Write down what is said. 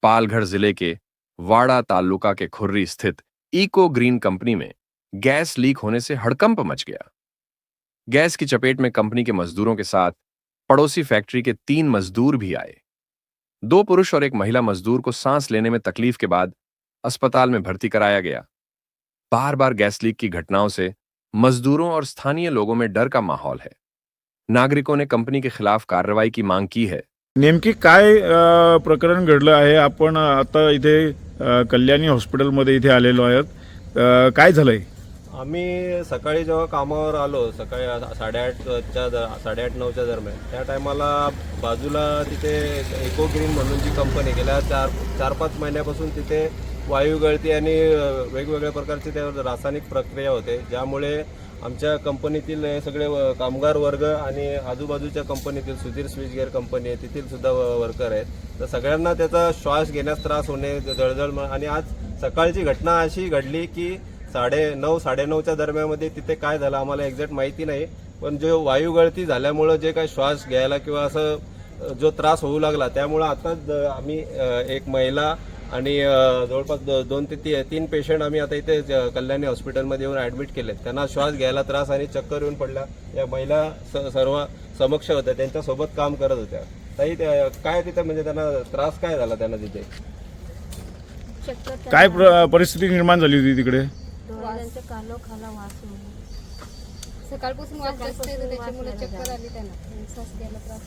पालघर जिले के वाड़ा तालुका के खुर्री स्थित eco green company में गैस लीक होने से हड़कंप मच गया। गैस की चपेट में कंपनी के मजदूरों के साथ पड़ोसी फैक्ट्री के 3 मजदूर भी आए। 2 पुरुष और एक महिला मजदूर को सांस लेने में तकलीफ के बाद अस्पताल में भर्ती कराया गया। बार बार गैस लीक की घटनाओं से मजदूरों और स्थानीय लोगों में डर का माहौल है। नागरिकों ने कंपनी के खिलाफ कार्रवाई की मांग की है। नेमकी काय प्रकरण घडलं आहे? आपण आता इथे कल्याणी हॉस्पिटलमध्ये इथे आलेलो आहोत. काय झालंय? आम्ही सकाळी जेव्हा कामावर आलो, सकाळी 8:30-9च्या दरम्यान, त्या टायमाला बाजूला तिथे इको ग्रीन म्हणून जी कंपनी गेल्या 4-5 महिन्यापासून तिथे वायू गळती आणि वेगवेगळ्या प्रकारची त्यावर रासायनिक प्रक्रिया होते, ज्यामुळे आमच्या कंपनीतील हे सगळे कामगार वर्ग आणि आजूबाजूच्या कंपनीतील सुधीर स्विचगेअर कंपनी आहे तिथील सुद्धा वर्कर आहेत, तर सगळ्यांना त्याचा श्वास घेण्यास त्रास होणे, जळजळ. आणि आज सकाळची घटना अशी घडली की 9:30-9:30च्या दरम्यानमध्ये तिथे काय झालं आम्हाला एक्झॅक्ट माहिती नाही, पण जो वायू गळती झाल्यामुळं जे काही श्वास घ्यायला किंवा असं जो त्रास होऊ लागला, त्यामुळं आताच आम्ही एक महिला आणि जवळपास 2 ते 3 पेशंट आम्ही आता इथे कल्याणी हॉस्पिटलमध्ये येऊन ॲडमिट केले. त्यांना श्वास घ्यायला त्रास आणि चक्कर येऊन पडल्या. या महिला सर्व समक्ष होत्या, त्यांच्यासोबत काम करत होत्या. ताई, काय तिथे म्हणजे त्यांना त्रास काय झाला त्यांना तिथे? काय परिस्थिती निर्माण झाली होती तिकडे? डोळ्यांच्या कालोखाला वास येतो. सकाळपासून वास जास्त येतो, त्याच्यामुळे चक्कर आली त्यांना, श्वास घ्यायला त्रास.